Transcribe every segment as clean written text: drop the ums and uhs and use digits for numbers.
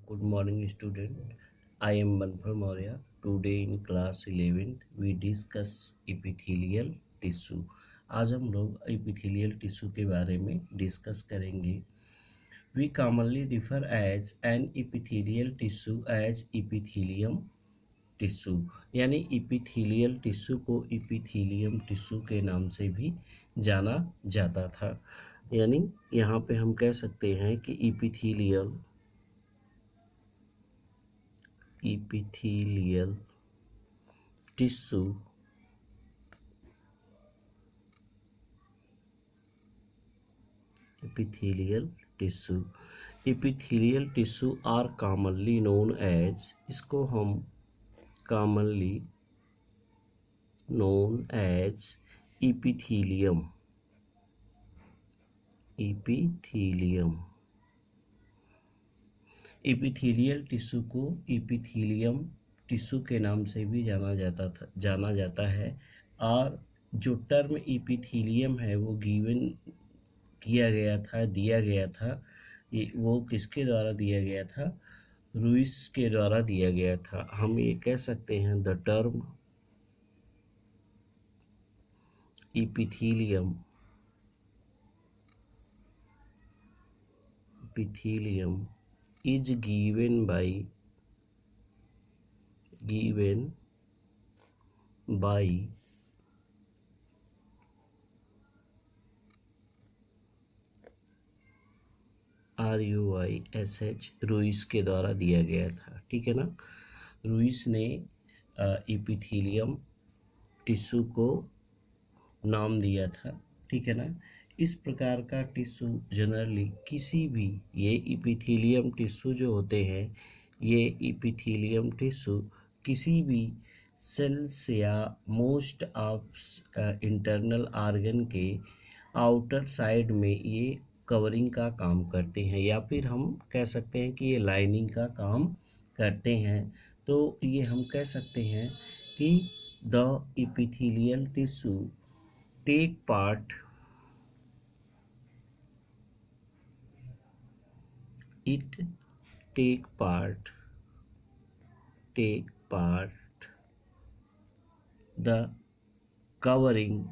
Good morning, student. I am Manfar Maurya. Today in class 11th we discuss epithelial tissue. आज हम लोग epithelial tissue के बारे में डिस्कस करेंगे. We commonly refer as an epithelial tissue as epithelium tissue. यानी epithelial tissue को epithelium tissue के नाम से भी जाना जाता था. यानी यहाँ पे हम कह सकते हैं कि epithelial tissue epithelial tissue are commonly known as, इसको हम commonly known as epithelium. Epithelial tissue को एपिथेलियम टिश्यू के नाम से भी जाना जाता है. और जो टर्म एपिथेलियम है वो गिवन दिया गया था. वो किसके द्वारा दिया गया था? रुइस के द्वारा दिया गया था. हम ये कह सकते हैं the term epithelium is given by RUISH Ruiz के द्वारा दिया गया था. ठीक है ना. रुइस ने एपिथेलियम टिश्यू को नाम दिया था. ठीक है ना. इस प्रकार का टिश्यू जनरली किसी भी ये एपिथेलियम टिश्यू जो होते हैं, ये एपिथेलियम टिश्यू किसी भी सेल्स या मोस्ट ऑफ इंटरनल ऑर्गन के आउटर साइड में ये कवरिंग का काम करते हैं, या फिर हम कह सकते हैं कि ये लाइनिंग का काम करते हैं. तो ये हम कह सकते हैं कि the epithelial tissue take part the covering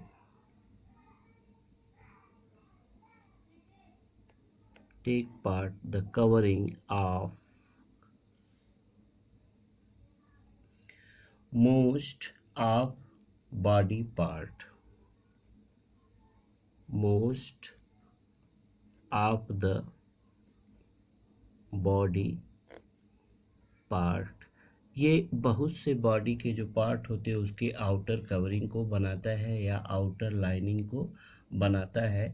of most of body part, most of the body part. ये बहुत से बॉडी के जो पार्ट होते हैं उसके आउटर कवरिंग को बनाता है या आउटर लाइनिंग को बनाता है.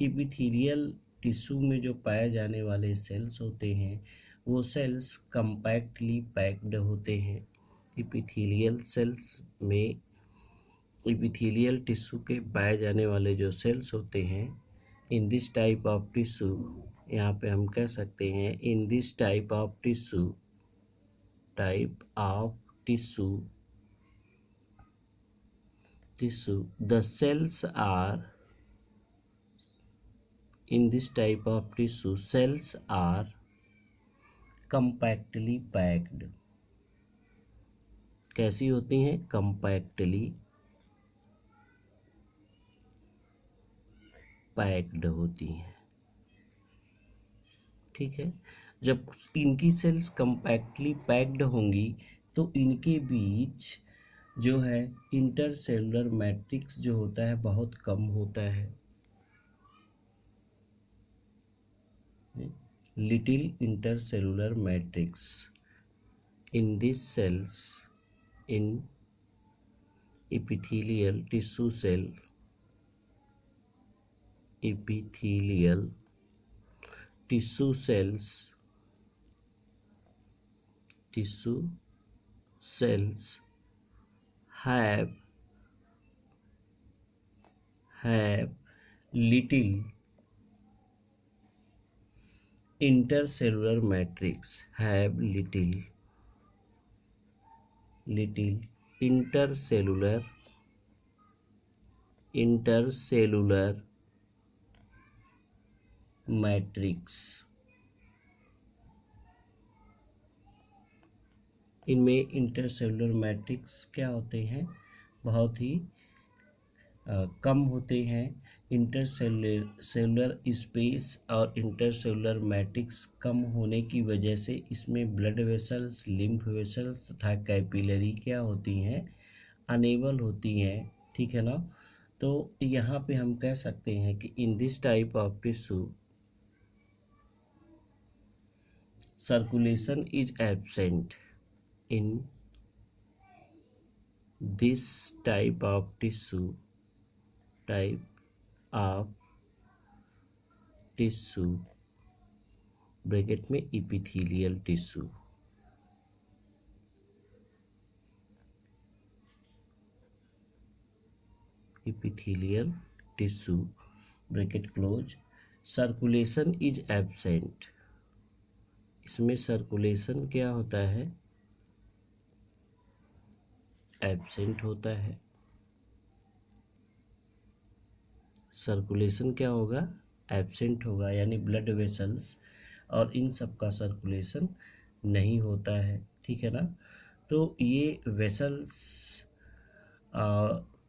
एपिथेलियल टिश्यू में जो पाए जाने वाले सेल्स होते हैं वो सेल्स कंपैक्टली पैक्ड होते हैं. एपिथेलियल सेल्स में एपिथेलियल टिश्यू के पाए जाने वाले जो सेल्स होते हैं, इन दिस टाइप ऑफ टिश्यू, यहाँ पे हम कह सकते हैं इन this type of tissue the cells are in this type of tissue cells are compactly packed. कैसी होती हैं? compactly पैक्ड होती हैं. ठीक है. जब इनकी सेल्स कंपैक्टली पैक्ड होंगी तो इनके बीच जो है इंटरसेलुलर मैट्रिक्स जो होता है बहुत कम होता है. Little intercellular matrix in this cells in epithelial tissue cell, epithelial tissue cells have little intercellular matrix, have little intercellular matrix. इनमें इंटरसेलुलर मैट्रिक्स क्या होते हैं, बहुत ही कम होते हैं। इंटरसेलुलर स्पेस और इंटरसेलुलर मैट्रिक्स कम होने की वजह से इसमें ब्लड वेसल्स, लिम्फ वेसल्स तथा कैपिलरी क्या होती हैं, अनेबल होती हैं, ठीक है ना। तो यहाँ पे हम कह सकते हैं कि in this type of tissue circulation is absent. In this type of tissue bracket में epithelial tissue, bracket close, circulation is absent. इसमें सर्कुलेशन क्या होता है, एब्सेंट होता है। सर्कुलेशन क्या होगा, एब्सेंट होगा, यानी ब्लड वेसल्स और इन सब का सर्कुलेशन नहीं होता है, ठीक है ना। तो ये वेसल्स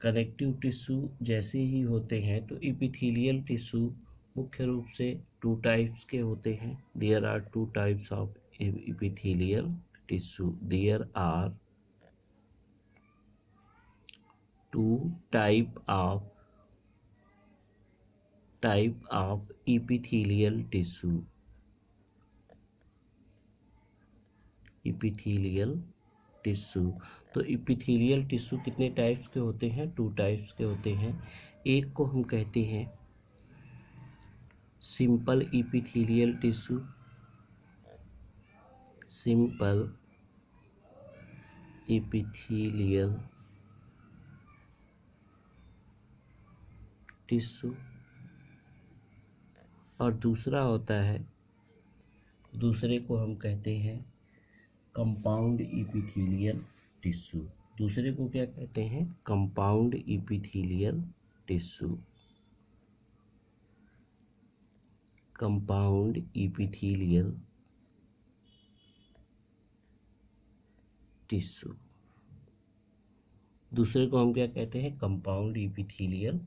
कनेक्टिव टिश्यू जैसे ही होते हैं। तो इपिथेलियल टिश्यू मुख्य रूप से टू टाइप्स के होते हैं। There are two types of epithelial tissue, there are two type of epithelial tissue, तो इपिथेलियल टिश्यू कितने टाइप्स के होते हैं, टू टाइप्स के होते हैं। एक को हम कहते हैं simple epithelial tissue, simple epithelial tissue, और दूसरा होता है, दूसरे को हम कहते हैं कंपाउंड इपिथेलियल टिश्यू। दूसरे को क्या कहते हैं, compound epithelial tissue, compound epithelial tissue. दूसरे को हम क्या कहते हैं, कंपाउंड इपिथेलियल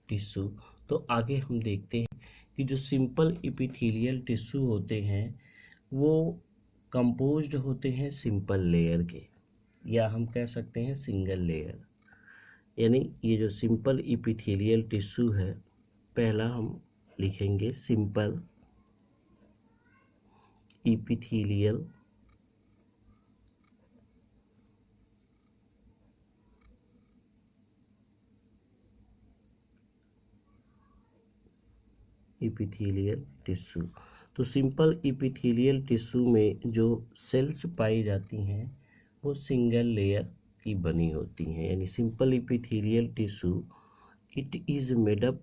टिश्यू। तो आगे हम देखते हैं कि जो सिंपल इपिथेलियल टिश्यू होते हैं वो कंपोज्ड होते हैं सिंपल लेयर के, या हम कह सकते हैं सिंगल लेयर। यानी ये जो सिंपल इपिथेलियल टिश्यू है, पहला हम लिखेंगे सिंपल इपिथेलियल टिश्यू। तो सिंपल इपिथेलियल टिश्यू में जो सेल्स पाई जाती हैं वो सिंगल लेयर की बनी होती हैं। यानी simple epithelial tissue it is made up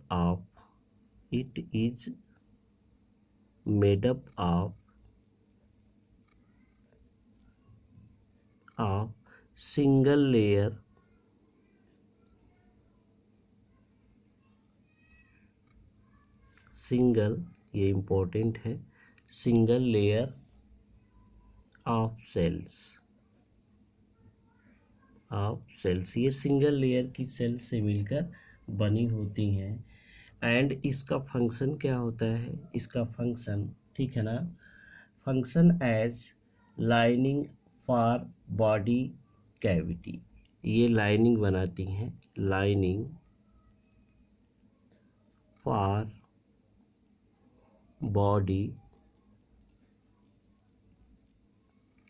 of single layer ये इम्पोर्टेंट है, सिंगल लेयर ऑफ सेल्स, ये सिंगल लेयर की सेल्स से मिलकर बनी होती हैं। एंड इसका फंक्शन क्या होता है, इसका फंक्शन, ठीक है ना, function as lining for body cavity. ये लाइनिंग बनाती हैं, lining for body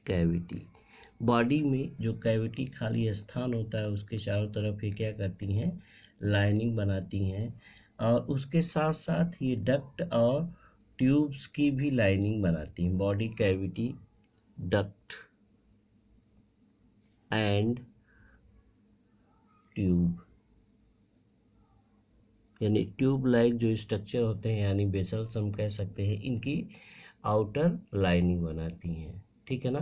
cavity. Body में जो कैविटी खाली स्थान होता है उसके चारों तरफ ये क्या करती हैं, लाइनिंग बनाती हैं। और उसके साथ साथ ये डक्ट और ट्यूब्स की भी लाइनिंग बनाती हैं। Body cavity, duct and tube, यानी ट्यूब लाइक जो स्ट्रक्चर होते हैं, यानी वेसल्स हम कह सकते हैं, इनकी आउटर लाइनिंग बनाती हैं, ठीक है ना।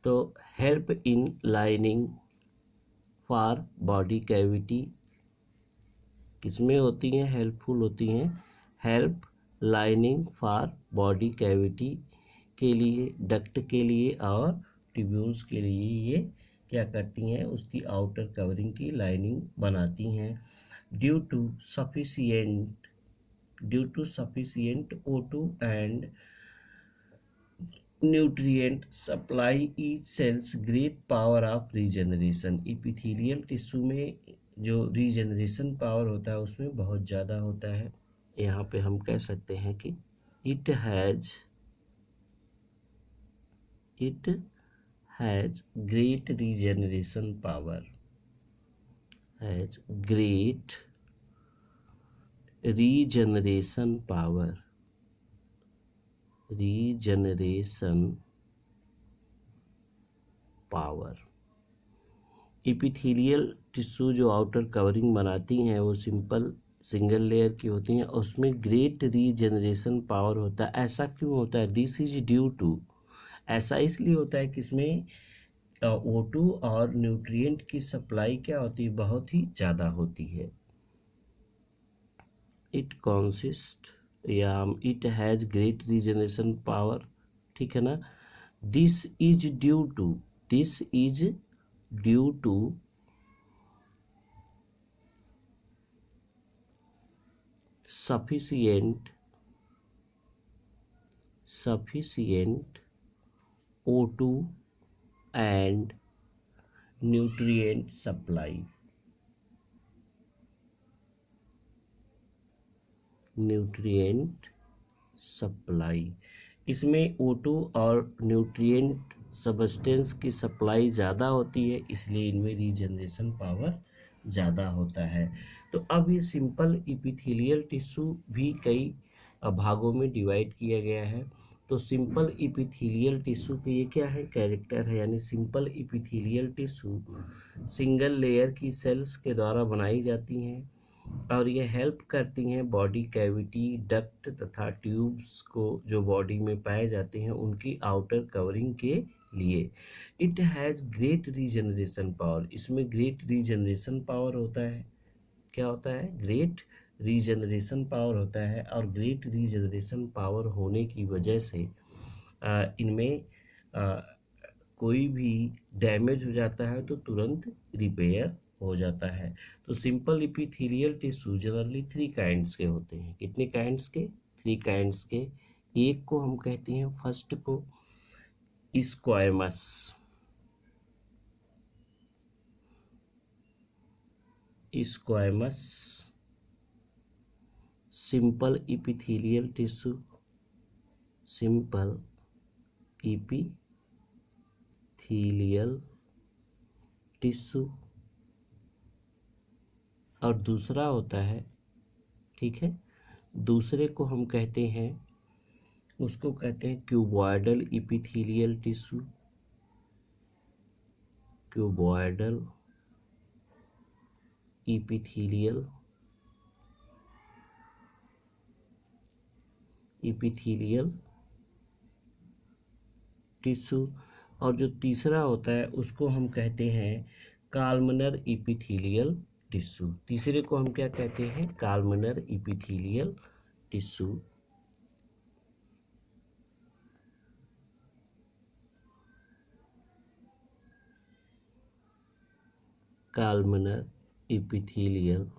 तो help in lining for body cavity किसमें होती हैं, हेल्पफुल होती हैं, help lining for body cavity के लिए, डक्ट के लिए और ट्यूब्यूल्स के लिए ये क्या करती हैं, उसकी आउटर कवरिंग की लाइनिंग बनाती हैं। Due to sufficient O2 and nutrient supply each cells great power of regeneration. Epithelial tissue में जो रीजनरेशन पावर होता है उसमें बहुत ज़्यादा होता है। यहाँ पे हम कह सकते हैं कि it has great regeneration power, has great regeneration power, epithelial tissue जो आउटर कवरिंग बनाती हैं वो सिंगल लेयर की होती हैं, उसमें ग्रेट रीजनरेशन पावर होता है। ऐसा क्यों होता है? दिस इज ड्यू टू, ऐसा इसलिए होता है कि इसमें O2 और न्यूट्रिएंट की सप्लाई क्या होती है, बहुत ही ज़्यादा होती है। It has great regeneration power, ठीक है ना। This is due to sufficient O2 and nutrient supply। इसमें O2 और न्यूट्रिएंट सब्सटेंस की सप्लाई ज़्यादा होती है, इसलिए इनमें रीजनरेशन पावर ज़्यादा होता है। तो अब ये सिंपल इपिथेलियल टिश्यू भी कई भागों में डिवाइड किया गया है। तो सिंपल इपिथेलियल टिश्यू के ये क्या है, कैरेक्टर है, यानी simple epithelial tissue single layer की सेल्स के द्वारा बनाई जाती हैं और ये हेल्प करती हैं बॉडी कैविटी, डक्ट तथा ट्यूब्स को जो बॉडी में पाए जाते हैं उनकी आउटर कवरिंग के लिए। It has great regeneration power, इसमें ग्रेट रीजनरेशन पावर होता है। क्या होता है? ग्रेट रीजनरेशन पावर होता है, और ग्रेट रीजनरेशन पावर होने की वजह से इनमें कोई भी डैमेज हो जाता है तो तुरंत रिपेयर हो जाता है। तो simple epithelial tissue generally 3 kinds के होते हैं। कितने काइंड्स के? 3 काइंड्स के। एक को हम कहते हैं, फर्स्ट को स्क्वायमस, सिंपल इपिथेलियल टिश्यू, और दूसरा होता है, ठीक है, दूसरे को हम कहते हैं, उसको कहते हैं cuboidal epithelial tissue, cuboidal epithelial tissue. और जो तीसरा होता है उसको हम कहते हैं कॉलमनर इपिथेलियल टिश्यू। तीसरे को हम क्या कहते हैं? Columnar epithelial tissue. Columnar epithelial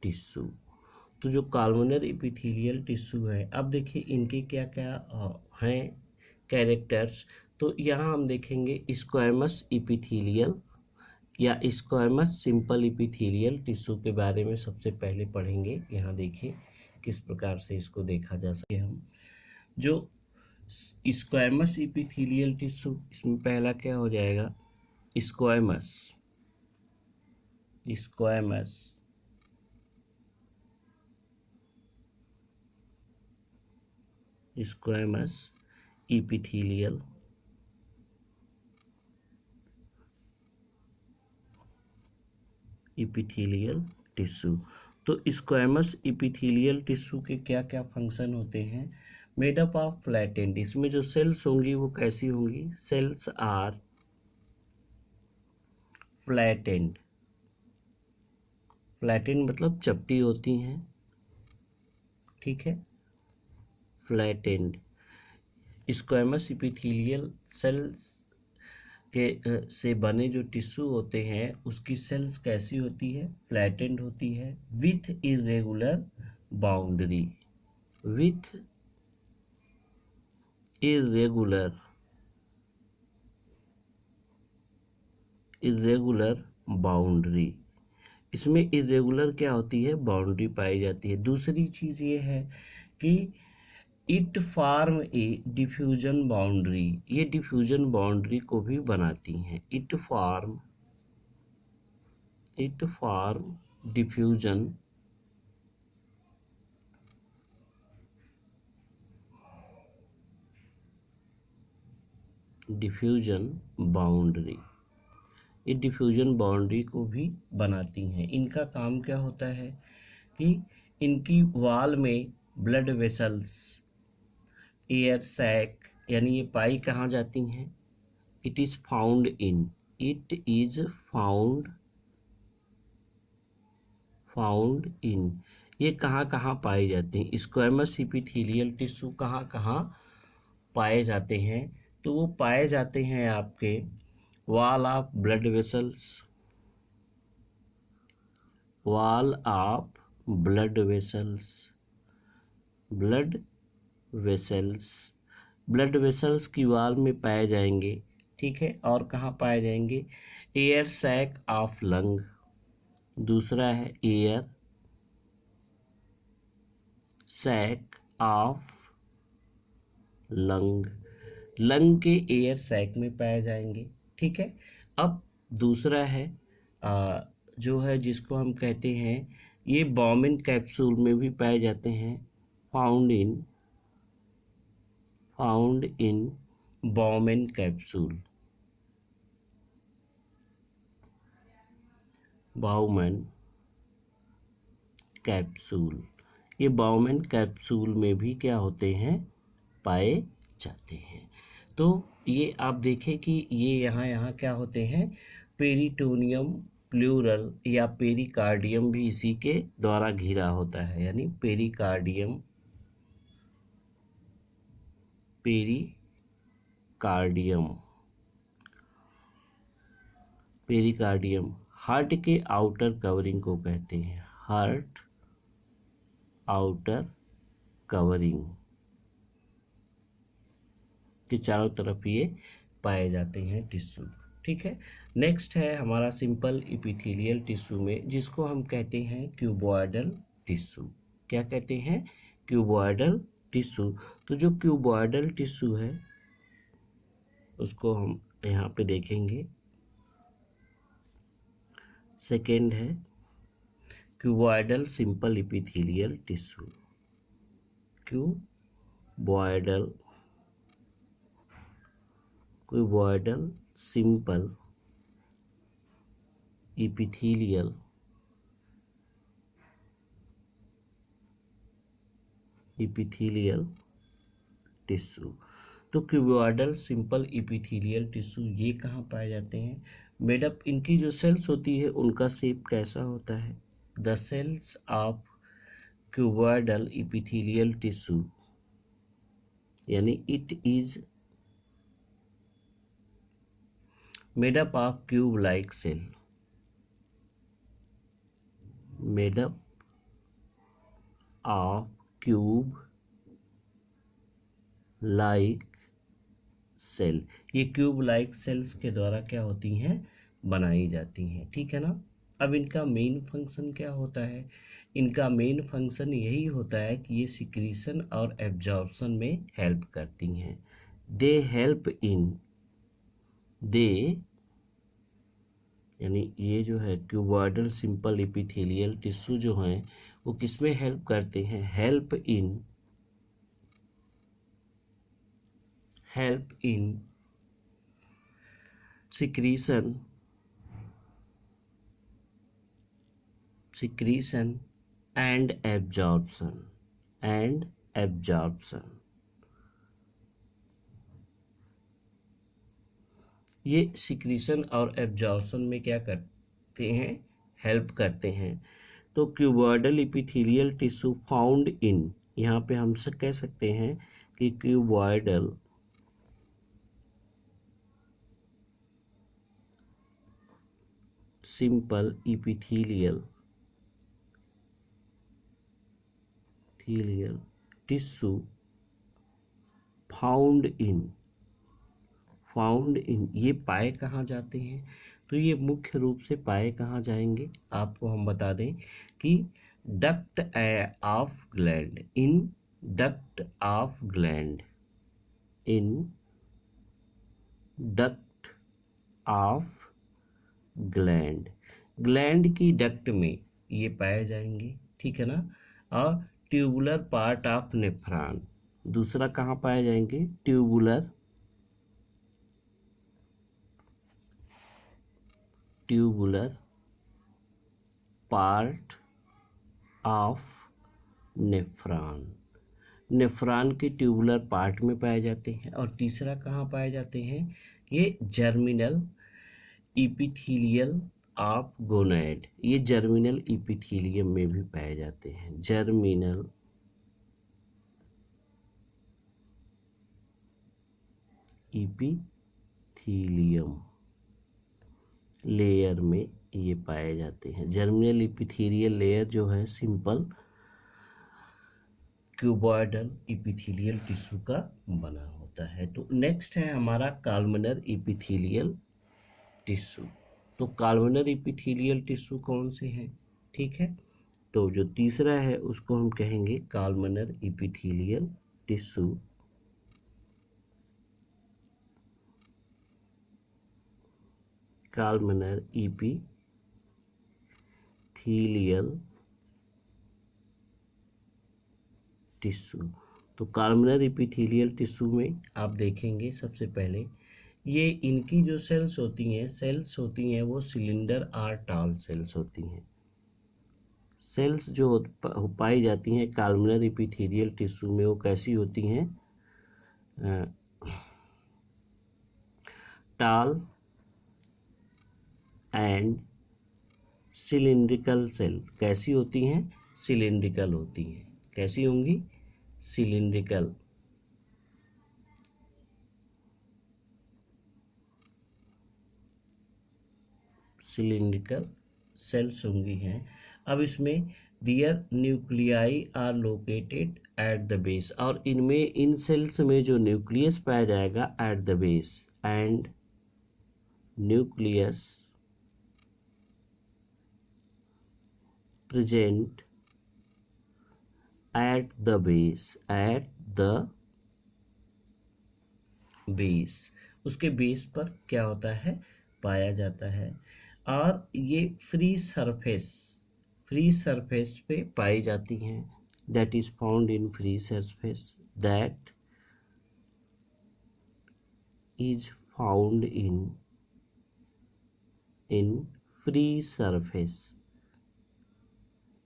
tissue. तो जो कॉलमनर इपिथेलियल टिश्यू है, अब देखिए इनके क्या क्या हैं कैरेक्टर्स। तो यहाँ हम देखेंगे स्क्वैमस इपिथेलियल या स्क्वैमस सिंपल इपिथेलियल टिश्यू के बारे में सबसे पहले पढ़ेंगे। यहाँ देखिए किस प्रकार से इसको देखा जा सके। हम जो स्क्वैमस इपिथेलियल टिश्यू, इसमें पहला क्या हो जाएगा? Squamous epithelial tissue. तो स्क्वैमस इपिथेलियल टिश्यू के क्या क्या फंक्शन होते हैं? मेड अप ऑफ फ्लैटेंड, इसमें जो सेल्स होंगी वो कैसी होंगी? सेल्स आर फ्लैटेंड मतलब चपटी होती हैं, ठीक है। फ्लैटेंड। स्क्वैमस इपिथेलियल सेल्स के से बने जो टिश्यू होते हैं उसकी सेल्स कैसी होती है? फ्लैटेंड होती है with irregular boundary, with irregular boundary. इसमें इरेगुलर क्या होती है? बाउंड्री पाई जाती है। दूसरी चीज ये है कि it form A diffusion boundary, ये डिफ्यूजन बाउंड्री को भी बनाती हैं। इट फॉर्म डिफ्यूजन बाउंड्री, ये डिफ्यूजन बाउंड्री को भी बनाती हैं। इनका काम क्या होता है कि इनकी वॉल में ब्लड वेसल्स, एयर सैक, यानी ये पाई कहाँ जाती हैं? इट इज फाउंड इन, ये कहाँ कहाँ पाए जाते हैं? स्क्वैमस इपिथेलियल टिश्यू कहाँ कहाँ पाए जाते हैं? तो वो पाए जाते हैं आपके wall of blood vessels, blood vessels की वॉल में पाए जाएंगे, ठीक है। और कहाँ पाए जाएंगे? एयर सैक ऑफ लंग, दूसरा है एयर सैक ऑफ लंग के एयर सैक में पाए जाएंगे, ठीक है। अब दूसरा है जो है जिसको हम कहते हैं, ये बॉमिन कैप्सूल में भी पाए जाते हैं। फाउंड इन बॉमिन कैप्सूल, ये बाउमेन कैप्सूल में भी क्या होते हैं? पाए जाते हैं। तो ये आप देखें कि ये यहाँ क्या होते हैं? पेरिटोनियम प्लूरल या पेरिकार्डियम भी इसी के द्वारा घिरा होता है, यानी पेरिकार्डियम हार्ट के आउटर कवरिंग को कहते हैं, हार्ट आउटर कवरिंग के चारों तरफ ये पाए जाते हैं टिश्यू, ठीक है। नेक्स्ट है हमारा सिंपल इपिथेलियल टिश्यू में, जिसको हम कहते हैं क्यूबॉइडल टिश्यू। क्या कहते हैं? Cuboidal tissue. तो जो क्यूबॉइडल टिश्यू है उसको हम यहाँ पे देखेंगे। सेकेंड है cuboidal simple epithelial tissue, cuboidal simple epithelial tissue. तो क्यूबॉइडल सिंपल इपिथेलियल टिश्यू ये कहाँ पाए जाते हैं? मेडअप, इनकी जो सेल्स होती है उनका शेप कैसा होता है? The cells of cuboidal epithelial tissue, यानी it is made up of cube like cell, ये क्यूब लाइक सेल्स के द्वारा क्या होती हैं? बनाई जाती हैं, ठीक है ना। अब इनका मेन फंक्शन क्या होता है? इनका मेन फंक्शन यही होता है कि ये सिक्रीशन और एब्जॉर्प्शन में हेल्प करती हैं। यानी ये जो है क्यूबॉइडल सिंपल इपिथेलियल टिश्यू जो हैं वो किसमें हेल्प करते हैं? Help in secretion and absorption ये सिक्रीशन और एब्जॉर्प्शन में क्या करते हैं? हेल्प करते हैं। तो cuboidal epithelial tissue found in, यहाँ पे हम सब कह सकते हैं कि cuboidal simple epithelial tissue found in ये पाए कहाँ जाते हैं? तो ये मुख्य रूप से पाए कहाँ जाएंगे, आपको हम बता दें कि duct of gland, in duct of gland, in duct of gland, gland की डक्ट में ये पाए जाएंगे, ठीक है ना। और ट्यूबुलर पार्ट ऑफ नेफ्रॉन, दूसरा कहाँ पाए जाएंगे? Tubular part of nephron, nephron के ट्यूबुलर पार्ट में पाए जाते हैं। और तीसरा कहाँ पाए जाते हैं? ये जर्मिनल इपिथेलियल ऑफ गोनैड, ये जर्मिनल इपिथेलियम में भी पाए जाते हैं, जर्मिनल इपिथेलियम लेयर में ये पाए जाते हैं। जर्मिनल इपिथेलियल लेयर जो है सिंपल क्यूबॉइडल इपिथेलियल टिश्यू का बना होता है। तो नेक्स्ट है हमारा कॉलमनर इपिथेलियल टिश्यू। तो कॉलमनर इपिथेलियल टिश्यू कौन से हैं? ठीक है, तो जो तीसरा है उसको हम कहेंगे columnar epithelial tissue. Columnar epithelial tissue. तो कॉलमनर इपिथेलियल टिश्यू में आप देखेंगे सबसे पहले ये इनकी जो सेल्स होती हैं वो सिलेंडर आर टॉल सेल्स होती हैं। सेल्स जो पाई जाती हैं कॉलमनर इपिथेलियल टिश्यू में वो कैसी होती हैं? टॉल एंड सिलिंड्रिकल सेल कैसी होती हैं? सिलिंड्रिकल होती हैं। कैसी होंगी? सिलिंड्रिकल सेल्स होंगी हैं। अब इसमें there nuclei are located at the base, और इनमें इन सेल्स में जो न्यूक्लियस पाया जाएगा at the base, and nucleus present at the base, उसके बेस पर क्या होता है? पाया जाता है। और ये फ्री सरफेस पे पाई जाती हैं, that is found in free surface, that is found in free surface,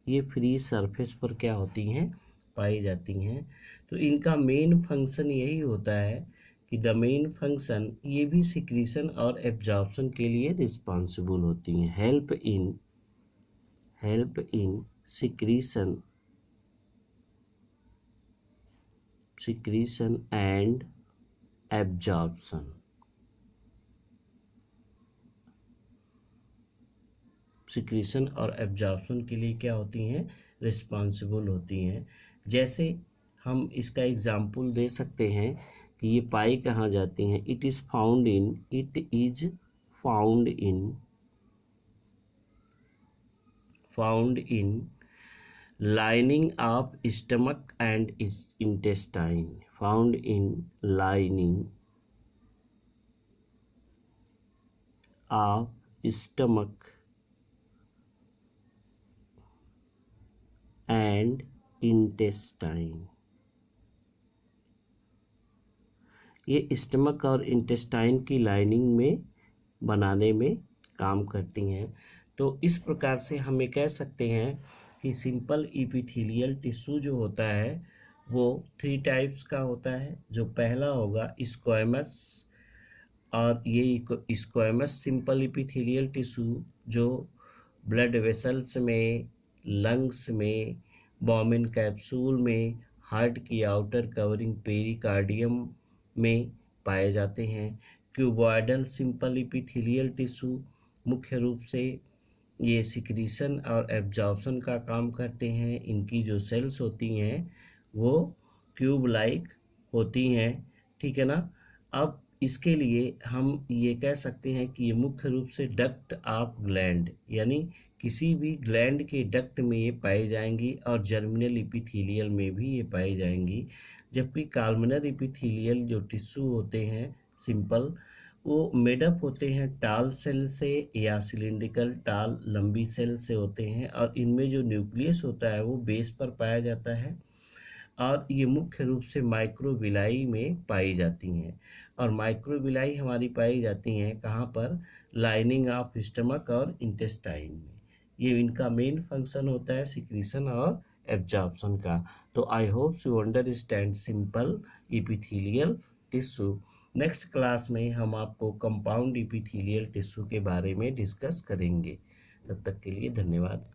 ये फ्री सरफेस पर क्या होती हैं? पाई जाती हैं। तो इनका मेन फंक्शन यही होता है कि द मेन फंक्शन, ये भी सिक्रीशन और एब्जॉर्प्शन के लिए रिस्पॉन्सिबल होती हैं। Help in secretion and absorption, secretion और एब्जॉर्प्शन के लिए क्या होती हैं? रिस्पॉन्सिबल होती हैं। जैसे हम इसका एग्जाम्पल दे सकते हैं कि ये पाई कहाँ जाती हैं? It is found in lining of stomach and intestine, found in lining of stomach and intestine, ये स्टमक और इंटेस्टाइन की लाइनिंग में बनाने में काम करती हैं। तो इस प्रकार से हम ये कह सकते हैं कि सिंपल इपिथेलियल टिश्यू जो होता है वो 3 टाइप्स का होता है। जो पहला होगा स्क्वैमस, और ये स्क्वैमस सिंपल इपिथेलियल टिश्यू जो ब्लड वेसल्स में, लंग्स में, बॉमिन कैप्सूल में, हार्ट की आउटर कवरिंग पेरिकार्डियम में पाए जाते हैं। क्यूबॉइडल सिंपल इपिथेलियल टिश्यू मुख्य रूप से ये सिक्रीशन और एब्जॉर्प्शन का काम करते हैं। इनकी जो सेल्स होती हैं वो क्यूब लाइक होती हैं, ठीक है ना। अब इसके लिए हम ये कह सकते हैं कि ये मुख्य रूप से डक्ट ऑफ ग्लैंड यानी किसी भी ग्लैंड के डक्ट में ये पाई जाएंगी और जर्मिनल इपिथेलियल में भी ये पाई जाएंगी। जबकि कॉलमनर इपिथेलियल जो टिश्यू होते हैं सिंपल, वो मेडअप होते हैं टाल सेल से या सिलिंड्रिकल टाल लंबी सेल से होते हैं, और इनमें जो न्यूक्लियस होता है वो बेस पर पाया जाता है, और ये मुख्य रूप से माइक्रोविलाई में पाई जाती हैं। और माइक्रोविलाई हमारी पाई जाती हैं कहाँ पर? लाइनिंग ऑफ स्टमक और इंटेस्टाइन में। ये इनका मेन फंक्शन होता है सिक्रीशन और एब्जॉर्प्शन का। तो I hope you understand simple epithelial tissue. Next class में हम आपको कंपाउंड इपिथेलियल टिश्यू के बारे में डिस्कस करेंगे। तब तक के लिए धन्यवाद।